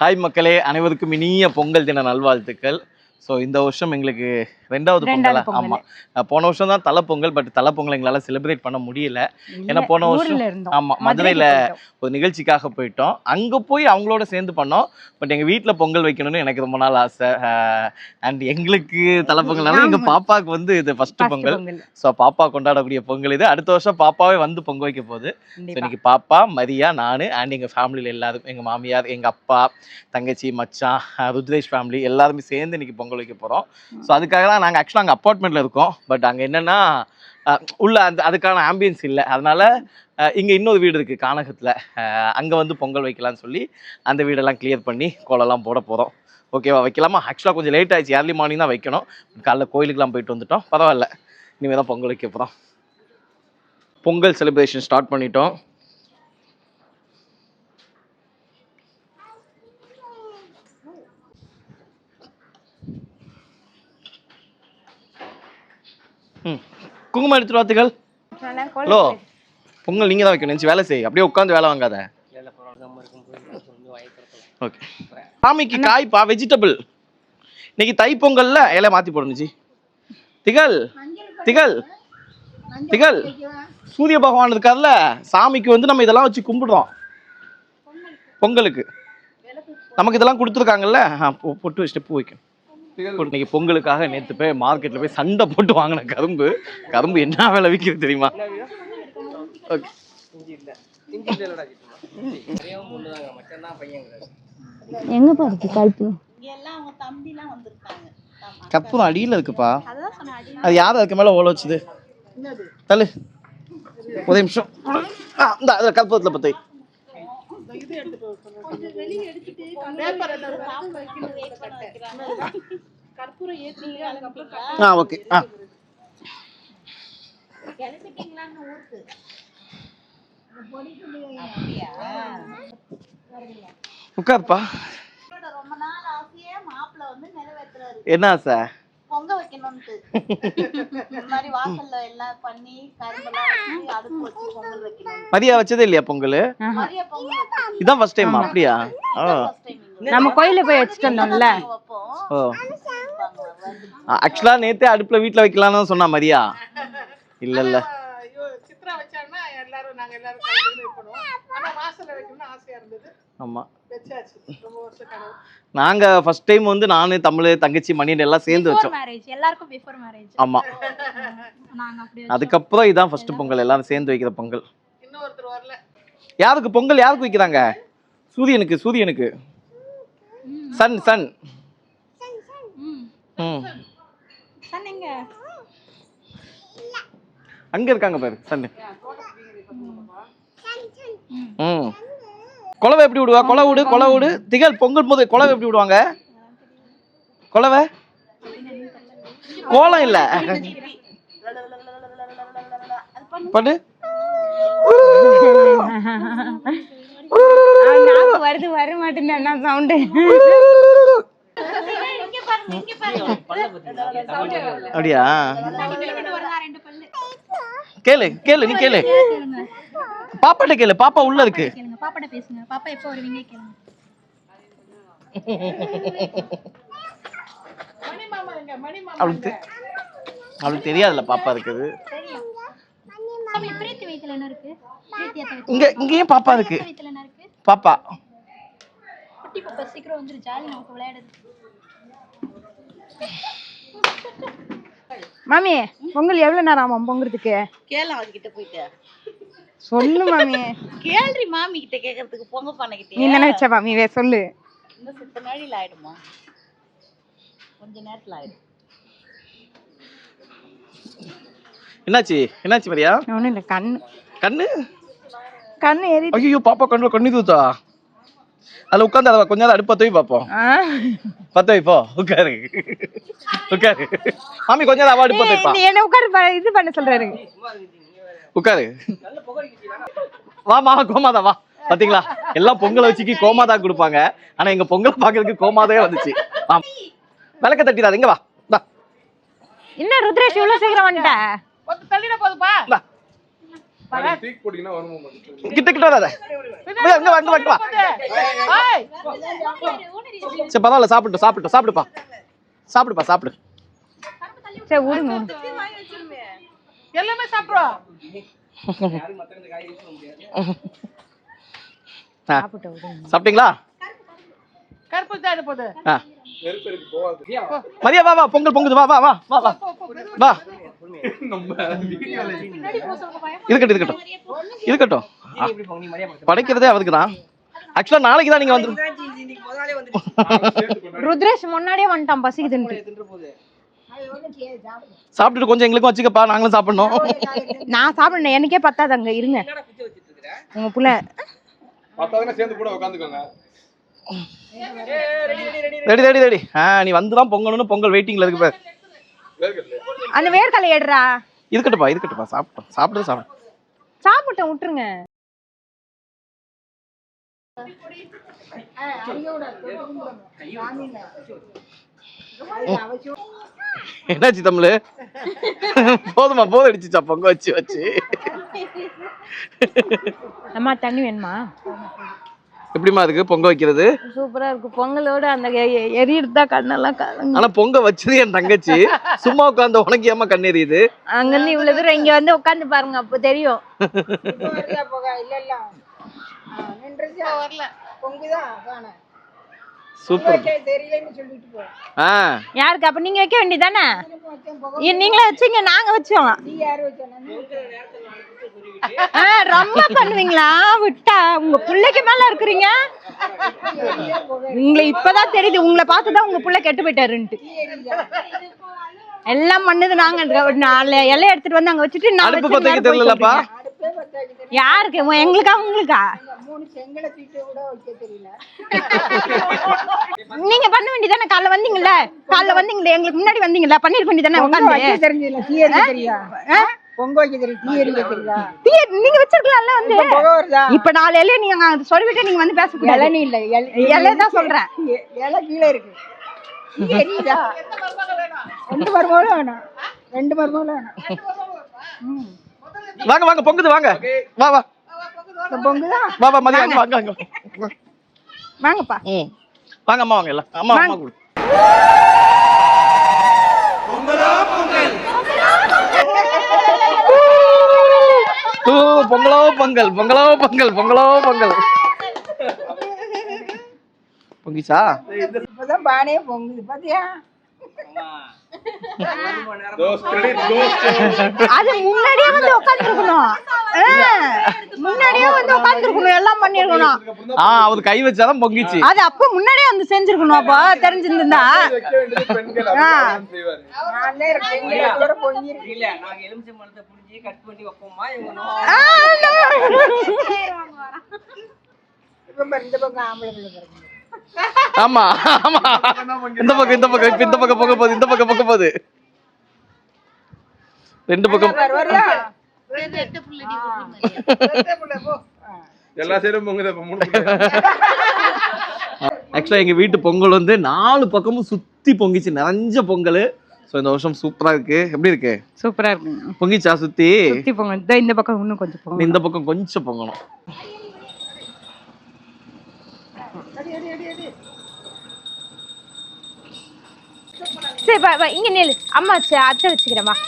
Hi மக்களே, அனைவருக்கும் இனிய பொங்கல் தின நல்வாழ்த்துக்கள். ஸோ இந்த வருஷம் எங்களுக்கு ரெண்டாவது பொங்கல். ஆமாம், போன வருஷம் தான் தலை பொங்கல். பட் தலை பொங்கல் எங்களால் செலிப்ரேட் பண்ண முடியல. ஏன்னா போன வருஷம் ஆமாம் மதுரையில் ஒரு நிகழ்ச்சிக்காக போயிட்டோம். அங்கே போய் அவங்களோட சேர்ந்து பண்ணோம். பட் எங்கள் வீட்டில் பொங்கல் வைக்கணும்னு எனக்கு ரொம்ப நாள் ஆசை. அண்ட் எங்களுக்கு தலை பொங்கல்னால எங்கள் பாப்பாவுக்கு வந்து இது ஃபர்ஸ்ட் பொங்கல். ஸோ பாப்பா கொண்டாடக்கூடிய பொங்கல் இது. அடுத்த வருஷம் பாப்பாவே வந்து பொங்கல் வைக்க போகுது. ஸோ இன்னைக்கு பாப்பா, மரியா, நான் அண்ட் எங்கள் ஃபேமிலியில் எல்லாரும், எங்கள் மாமியார், எங்கள் அப்பா, தங்கச்சி, மச்சான், ருத்ரேஷ் ஃபேமிலி எல்லாருமே சேர்ந்து இன்னைக்கு பொங்கல் வைக்க போகிறோம். ஸோ அதுக்காக தான் நாங்கள் ஆக்சுவலாக அங்கே அப்பார்ட்மெண்ட்டில் இருக்கோம். பட் அங்கே என்னென்னா உள்ள அதுக்கான ஆம்பியன்ஸ் இல்லை. அதனால இங்கே இன்னொரு வீடு இருக்குது கானகத்தில், அங்கே வந்து பொங்கல் வைக்கலான்னு சொல்லி அந்த வீடெல்லாம் கிளியர் பண்ணி கோலம்லாம் போட போகிறோம். ஓகேவா, வைக்கலாமா? ஆக்சுவலாக கொஞ்சம் லேட் ஆகிடுச்சு, ஏர்லி மார்னிங் தான் வைக்கணும். காலைல கோயிலுக்குலாம் போயிட்டு வந்துட்டோம். பரவாயில்ல, இனிமேல் தான் பொங்கல் வைக்க போகிறோம். பொங்கல் செலிப்ரேஷன் ஸ்டார்ட் பண்ணிட்டோம். குங்குமம் எடுத்துட்டு வாத்துகள். ஹலோ, பொங்கல் நீங்க தான் வைக்கணும். வேலை செய், அப்படியே உட்காந்து வேலை வாங்காத. ஓகே. சாமிக்கு காய்ப்பா, வெஜிடபிள். இன்னைக்கு தை பொங்கல்ல இலை மாத்தி போடணுச்சு. திகழ் திகழ் திகழ் சூரிய பகவான் இருக்கார்ல, சாமிக்கு வந்து நம்ம இதெல்லாம் வச்சு கும்பிடுறோம். பொங்கலுக்கு நமக்கு இதெல்லாம் கொடுத்துருக்காங்கல்ல, பொட்டு வச்சுட்டு பூ வைக்கணும். இன்னைக்கு பொங்கலுக்காக நேற்று போய் மார்க்கெட்ல போய் சண்டை போட்டு வாங்கின கரும்பு என்ன விலை விற்கிறது தெரியுமா? எங்கப்பா இருக்கு கல்பு? கற்பூரம் அடியில் இருக்குப்பா. அது யாரும் அதுக்கு மேல ஓல வச்சுது? தள்ளு, ஒரு நிமிஷம். இந்த கற்பூரத்துல பத்தை ஓகே. உட்கார்ப்பா. என்ன சார் பொங்க வைக்கணும்னு இந்த மாதிரி வாசல்ல எல்லாம் பண்ணி கரும்பெல்லாம் வச்சு அடுப்பு வச்சு பொங்கல் வைக்கணும். மரியா வச்சதே இல்லையா பொங்கல்? மரியா பொங்கல் இதான் ஃபர்ஸ்ட் டைம். அப்படியா? நம்ம கோயில போய் வச்சிட்டு வந்தோம்ல. ஓ, ஆக்சுவலா நேத்தே அடுப்புல வீட்ல வைக்கலாம்னு சொன்னா மரியா. இல்ல இல்ல, சித்ரா வச்சாங்கன்னா எல்லாரும் நாங்க எல்லாரும் கோயிலுக்கு வைக்கணும். ஆனா வாசல்ல வைக்கணும்னு ஆசையா இருந்தது. ஆமா, வெச்சாச்சு. ரொம்ப வருஷ கனவு. நாங்க ஃபர்ஸ்ட் டைம் வந்து நானு, தமிழ், தங்கச்சி, மணியன் எல்லாம் சேர்ந்து வச்சோம். எல்லாருக்கும் பிஃபோர் மேரேஜ். ஆமா, நாங்க அப்படியே அதுக்கப்புறம் இதான் ஃபர்ஸ்ட் பொங்கல், எல்லாரும் சேர்ந்து வைக்கிற பொங்கல். இன்னொருத்தர் வரல. யாருக்கு பொங்கல்? யாருக்கு வைக்கிறாங்க? சூரியனுக்கு. சூரியனுக்கு. சன் சன் சன் எங்க? அங்க இருக்காங்க பாரு, சன். கொலவை எப்படி விடுவா? கொலை விடு. திகழ் பொங்கல் போது கொலவை எப்படி விடுவாங்க? கொலவை கோலம் இல்ல, பண்ணு. வருது வர மாட்டேன்னு என்ன சவுண்ட்? அப்படியா? கேளு நீ கேளு, பாப்பாட்ட கேளு. பாப்பா உள்ள இருக்கு. பாப்பாட்ட பேசுங்க. பாப்பா எப்போ வருவீங்க கேளுங்க. அவளுக்கு தெரியாதுல்ல பாப்பா இருக்குது. பிரீத்தி வயித்துல என்ன இருக்கு? இங்கேயும் பாப்பா இருக்கு. பாப்பா குட்டி பாப்பா சீக்கிரம் வந்துரு, ஜாலி நமக்கு விளையாடுது. மாமி, பொங்கல் எவ்வளவு நேரம் ஆகும் பொங்குறதுக்கு? கேளு அவகிட்ட போயிட்டு சொல்லு மாமி. கேள்றி மாமி கிட்ட கேக்குறதுக்கு பொங்க பண்ணகிட்டே. நீ என்ன நினைச்ச மாமி? சொல்லு. இன்னும் 10 நாளில ஆயிடுமா? கொஞ்ச நேரத்துல ஆயிடும். என்னாச்சு மரியா? ஒண்ணும் இல்ல, கண்ணு ஏறி. ஐயோ, பாப்பா கண்ணு தூத்தா. அதுல உட்காந்து கொஞ்ச நேரம் அடுப்பு பத்த வை பாப்போம். பத்த வைப்போ. உட்காரு. மாமி கொஞ்ச நேரம் அடுப்பு பத்த வைப்பா. என்ன உட்காரு, இது பண்ண சொல்றாரு. உட்காரு. வாமா, கோமாதா வா. பாத்தீங்களா, எல்லாம் பொங்கல் வச்சுக்கு கோமாதா கொடுப்பாங்க. ஆனா எங்க பொங்கல் பாக்குறதுக்கு கோமாதே வந்துச்சு. விளக்க தட்டிடாது. இங்க வா. என்ன ருத்ரேஷ் இவ்வளவு சீக்கிரம் வந்துட்ட? தள்ளிட போதுப்பா. கிட்ட கிட்ட வராத. அங்க வா, அங்க வா. சரி பரவாயில்ல, சாப்பிடுப்பா. சாப்பிடு. சரி விடுங்க. எல்லாமே சாப்பிடுவோம். சாப்பிட்டீங்களா? கருப்பு தான் போகுது. மதியா வா பொங்கல் பொங்குது. வா இருக்கட்டும். படைக்கிறதே அவருக்கு தான். ஆக்சுவலா நாளைக்கு தான் நீங்க வந்து. ருத்ரேஷ் முன்னாடியே வந்துட்டான் பசிக்குதுன்னு. சாப்பிட்டுட்டு கொஞ்சம் எங்களுக்கும் வச்சுக்கப்பா, நாங்களும் சாப்பிடணும். நான் சாப்பிடணும், எனக்கே பத்தாது. அங்க இருங்க உங்க புள்ள ரெடி. நீ வந்துதான் பொங்கல்னு பொங்கல் வெயிட்டிங்ல இருக்கு பாரு. அந்த வேர்க்கலை எடுறா. இருக்கட்டும்ப்பா. சாப்பிட்டேன் விட்டுருங்க. என்னாச்சு தமிழ்? போதும் அடிச்சுச்சா பொங்க வச்சு. அம்மா தண்ணி வேணுமா? எப்படிமா இருக்கு பொங்க வைக்கிறது? சூப்பரா இருக்கு. பொங்கலோட அந்த எரியுறதா கண்ணெல்லாம் கலங்க. ஆனா பொங்க வச்சது என் தங்கச்சி. சும்மா உட்காந்து உனக்கு ஏமா கண் எரியுது? அங்க இருந்து இவ்வளவு தூரம் இங்க வந்து உட்காந்து பாருங்க, அப்ப தெரியும். சூப்பர். யாருக்கு? அப்ப நீங்க வைக்க வேண்டியதானே? நீங்களே வச்சீங்க, நாங்க வச்சோம். ரொம்ப பண்ணுவீங்களா? விட்டா உங்க பிள்ளைக்கு மேல இருக்கிறீங்க. உங்களை இப்பதான் தெரியுது, உங்களை பார்த்துதான் உங்க பிள்ளை கெட்டு போயிட்டாருன்ட்டு. எல்லாம் பண்ணது நாங்க. 4 இலை எடுத்துட்டு வந்து அங்க வச்சுட்டு யாருக்கு? எங்களுக்கா உங்களுக்கா? நீங்க பண்ண வேண்டியதானே? காலைல வந்தீங்கல்ல, எங்களுக்கு முன்னாடி வந்தீங்கல்ல, பண்ணிருக்க வேண்டியதானே? நீங்க வச்சிருக்கலாம்ல வந்து. இப்ப 4 இலைய நீங்க சொல்லிவிட்டு நீங்க வந்து பேச கூடாது. இலை தான் சொல்றேன். இலை கீழே இருக்கு. வாங்க பொங்குது. வாங்க மதியம் வாங்கப்பா. வாங்க அம்மா, வாங்க எல்லாம். அம்மா கொடு. பொங்கலோ பொங்கிச்சா? இப்பதான் பானே பொங்குது பாத்தியா? அது முன்னாடியே வந்து உட்கார்ந்துருக்கணும். எல்லாம் பண்ணிருக்கணும். அவர் கை வச்சாதான் பொங்கிச்சு. அது அப்ப முன்னாடியே வந்து செஞ்சிருக்கணும். அப்ப தெரிஞ்சிருந்தா ஆமா இந்த பக்கம் பொங்க போகுது. 2 பக்கம் ஆக்சுவலா எங்க வீட்டு பொங்கல் வந்து 4 பக்கமும் சுத்தி பொங்கிச்சு, நிறைஞ்ச பொங்கல். சோ இந்த வருஷம் சூப்பரா இருக்கு. எப்படி இருக்கு? சூப்பரா இருக்கு. பொங்கிச்சா? சுத்தி பொங்க. இந்த பக்கம் இன்னும் கொஞ்சம் பொங்க. இந்த பக்கம் கொஞ்சம் பொங்கணும். சரி இங்க நெல் அம்மா அத்தை வச்சுக்கிறேன்.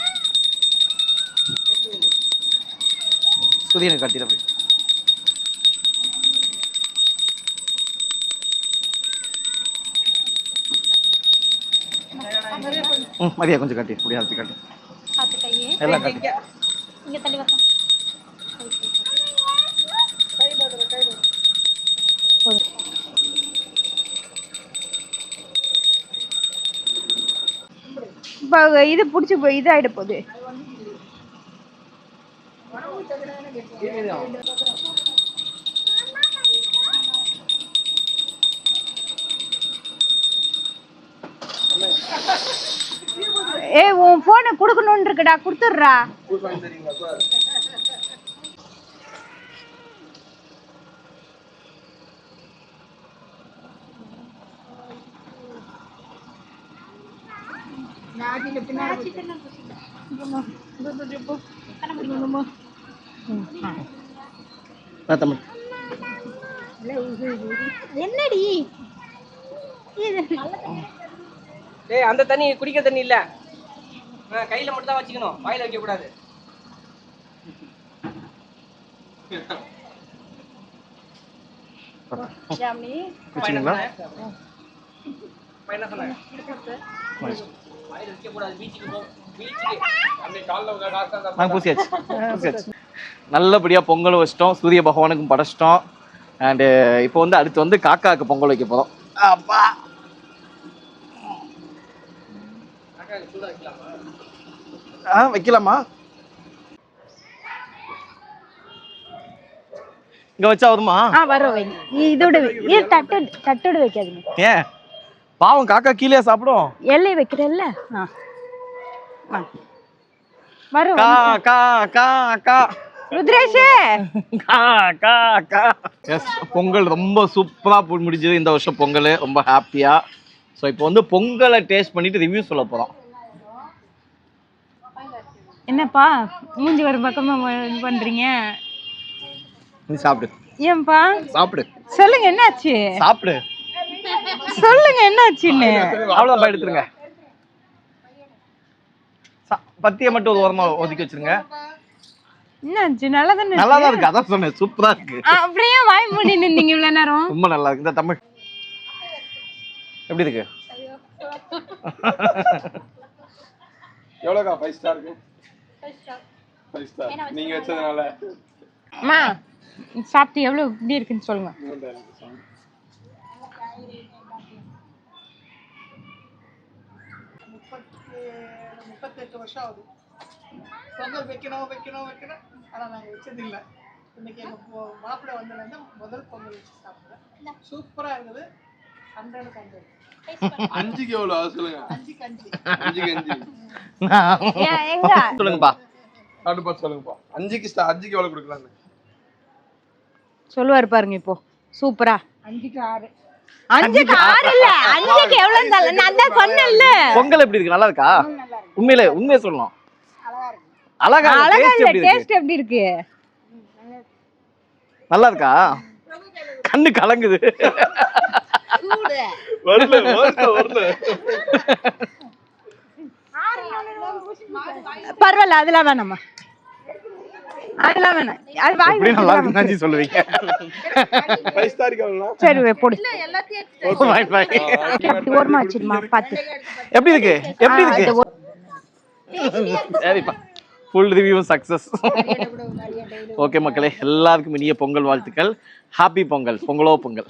சுதியனை கட்டிட அப்படி. மதியா கொஞ்சம் கட்டி முடியாது. கட்டி எல்லாம் கட்டி. இது புடிச்சு போய் இதாயிட போகுது. உன் போனை குடுக்கணும்னு இருக்குடா, குடுத்துடுறா. தமிழ் என்னடி டேய் அந்த தண்ணி குடிக்க தண்ணி இல்ல, கையில மட்டும் தான் வச்சுக்கணும், வாயில வைக்க கூடாது. வச்சுக்கீங்களா? என்ன சொன்னாங்க? வாயில வைக்க கூடாது, பீச்சுக்கு போ, பீச்சுக்கு. நாங்கள் பூசியாச்சு. நல்லபடியா பொங்கல் வச்சிட்டோம், சூரிய பகவானுக்கும் படைச்சிட்டோம். அண்டு இப்போ வந்து அடுத்து வந்து காக்காவுக்கு பொங்கல் வைக்க போறோம். அப்பா வைக்கலாமா? இங்க வச்சா வருமா? வரும் வைங்க. இதோட தட்டோட வைக்காதீங்க. ஏன் பாவம் காக்கா கீழே சாப்பிடும். எல்லை வைக்கிறல்ல. வரும். கா கா கா கா ருத்ரேஷே. கா கா கா. எஸ், பொங்கல் ரொம்ப சூப்பரா முடிஞ்சது இந்த வருஷம். பொங்கல் ரொம்ப ஹாப்பியா. ஸோ இப்போ வந்து பொங்கலை டேஸ்ட் பண்ணிட்டு ரிவ்யூ சொல்ல போறோம். என்னப்பா மூஞ்சி ஒரு பக்கமா இது பண்றீங்க? நீ சாப்பிடு. ஏன்பா? சாப்பிடு. சொல்லுங்க என்னாச்சு? சாப்பிடு. சொல்லுங்க என்னாச்சுன்னு. அவ்வளோதான் எடுத்துருங்க. பத்தியை மட்டும் ஒரு ஓரமா ஒதுக்கி வச்சிருங்க. என்னாச்சு? நல்லதானே? நல்லாதான் இருக்கு, அதான் சொன்னேன், சூப்பரா இருக்கு. அப்படியே வாய் மூடி நின்றீங்க இவ்வளவு நேரம். ரொம்ப நல்லா இருக்கு. இந்த தமிழ் எப்படி இருக்கு? எவ்வளோக்கா? 5 ஸ்டார் இருக்கு. 5 ஸ்டார் நீங்க வச்சதுனால. அம்மா சாப்பிட்டு எவ்வளவு இப்படி இருக்குன்னு சொல்லுங்க. 38 வருஷம் ஆகுது பொங்கல் வைக்கணும் வைக்கணும் வைக்கணும். ஆனால் நாங்கள் வச்சதில்லை. இன்னைக்கு எங்கள் மாப்பிள்ளை வந்ததுலேருந்து முதல் பொங்கல் வச்சு சாப்பிட்றேன். சூப்பராக இருக்குது. 100க்கு 100. 5க்கு எவ்வளோ சொல்லுங்க? 5க்கு 5. 5க்கு 5 எங்க சொல்லுங்கப்பா. அப்படி பார்த்து சொல்லுங்கப்பா. 5க்கு ஸ்டார். 5க்கு எவ்வளோ கொடுக்கலான்னு சொல்லுவாரு பாருங்க. இப்போ சூப்பரா 5க்கு 6. 5க்கு 6 இல்ல, 5க்கு எவ்வளவு இருந்தாலும் நான் தான் சொன்னேன்ல. பொங்கல் எப்படி இருக்கு? நல்லா இருக்கா? உண்மையிலே உண்மையை சொல்லணும். அழகா அழகா இருக்கு. இல்ல, டேஸ்ட் எப்படி இருக்கு? நல்லா இருக்கா? கண்ணு கலங்குது. வரல வரல வரல. பரவாயில்ல, அதெல்லாம் வேணாமா? அதெல்லாம் வேணாம். அது வாய் எப்படி நல்லா இருக்குன்னு தான் சொல்லுவீங்க. 5 ஸ்டாருக்கு எவ்வளோ? சரி போடு. Bye, bye. ஓரமா வச்சிருமா பாத்து. எப்படி இருக்கு? எப்படி இருக்கு? சரிப்பா, ஃபுல் ரிவ்யூ சக்சஸ். ஓகே மக்களே, எல்லாருக்கும் இனிய பொங்கல் வாழ்த்துக்கள். ஹாப்பி பொங்கல். பொங்கலோ பொங்கல்.